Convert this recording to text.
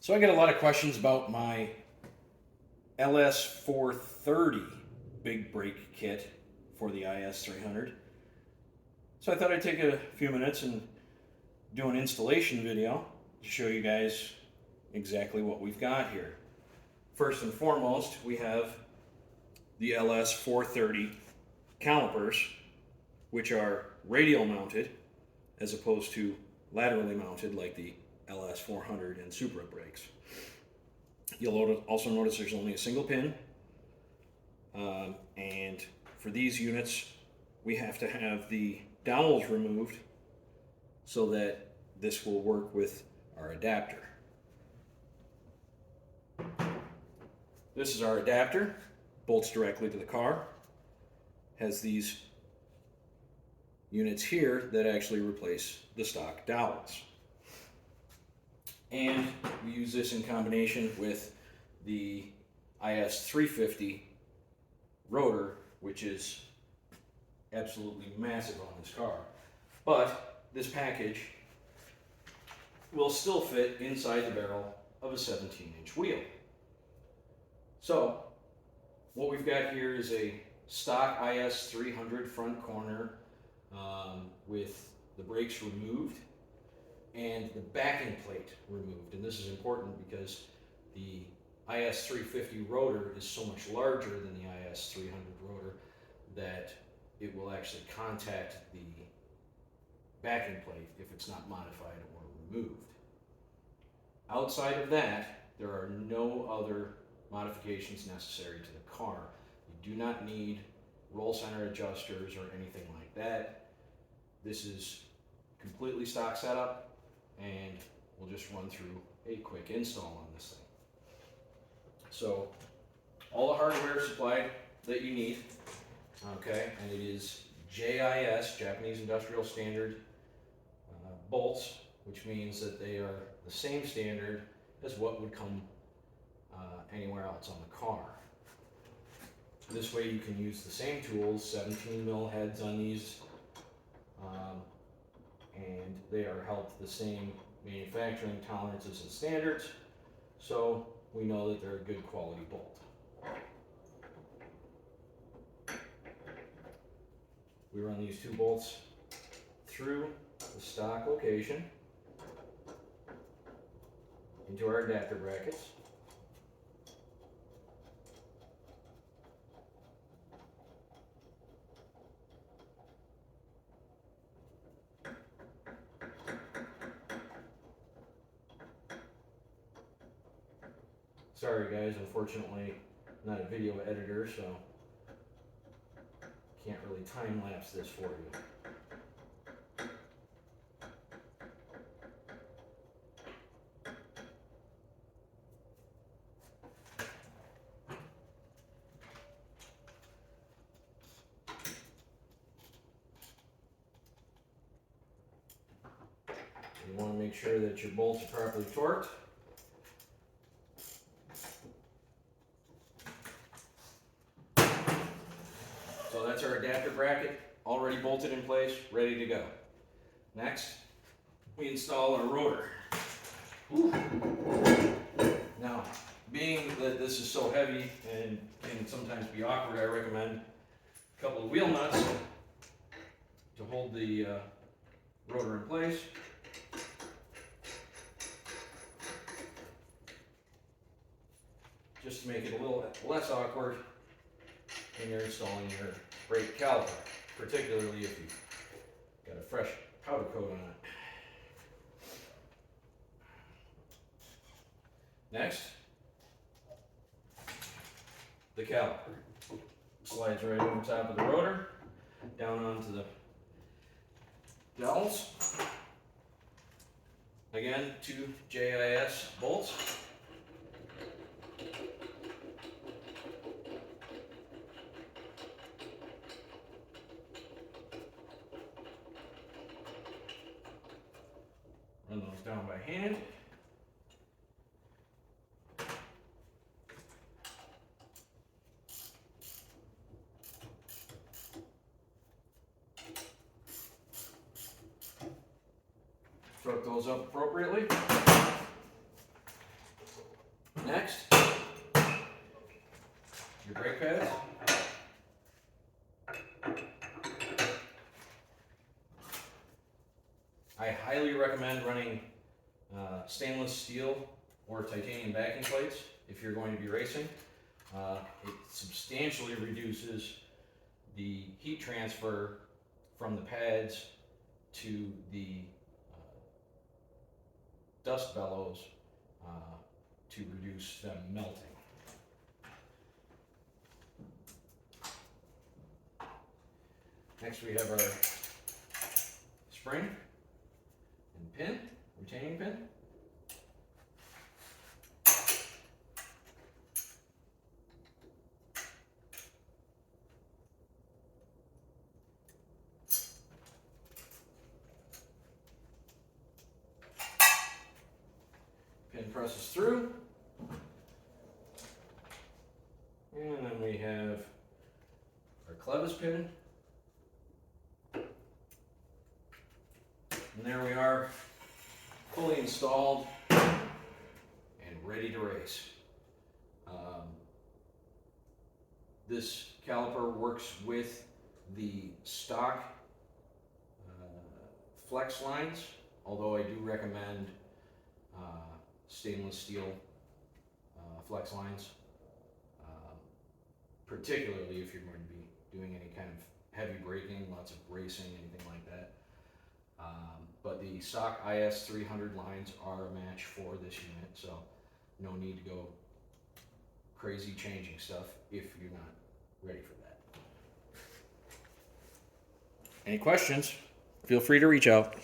So I get a lot of questions about my LS430 big brake kit for the IS300. So I thought I'd take a few minutes and do an installation video to show you guys exactly what we've got here. First and foremost, we have the LS430 calipers, which are radial mounted as opposed to laterally mounted like the LS400 and Supra brakes. You'll also notice there's only a single pin, and for these units we have to have the dowels removed so that this will work with our adapter. This is our adapter, bolts directly to the car, has these units here that actually replace the stock dowels. And we use this in combination with the IS350 rotor, which is absolutely massive on this car. But this package will still fit inside the barrel of a 17-inch wheel. So what we've got here is a stock IS300 front corner with the brakes removed and the backing plate removed. And this is important because the IS350 rotor is so much larger than the IS300 rotor that it will actually contact the backing plate if it's not modified or removed. Outside of that, there are no other modifications necessary to the car. You do not need roll center adjusters or anything like that. This is completely stock setup, and we'll just run through a quick install on this thing. So all the hardware supplied that you need, okay, and it is JIS, Japanese Industrial Standard bolts, which means that they are the same standard as what would come anywhere else on the car. This way you can use the same tools, 17 mil heads on these, and they are held to the same manufacturing tolerances and standards, so we know that they're a good quality bolt. We run these two bolts through the stock location into our adapter brackets. Sorry guys, unfortunately I'm not a video editor, so can't really time lapse this for you. You want to make sure that your bolts are properly torqued. So that's our adapter bracket, already bolted in place, ready to go. Next, we install our rotor. Now, being that this is so heavy and can sometimes be awkward, I recommend a couple of wheel nuts to hold the rotor in place. Just to make it a little less awkward when you're installing your brake caliper, particularly if you've got a fresh powder coat on it. Next, the caliper slides right over top of the rotor, down onto the dowels. Again, two JIS bolts. Run those down by hand. Torque those up appropriately. recommend running stainless steel or titanium backing plates if you're going to be racing. It substantially reduces the heat transfer from the pads to the dust bellows to reduce them melting. Next we have our spring and pin, retaining pin. Pin presses through. And then we have our clevis pin. And there we are, fully installed and ready to race. This caliper works with the stock flex lines, although I do recommend stainless steel flex lines, particularly if you're going to be doing any kind of heavy braking, lots of racing, anything like that. But the stock IS 300 lines are a match for this unit, so no need to go crazy changing stuff if you're not ready for that. Any questions? Feel free to reach out.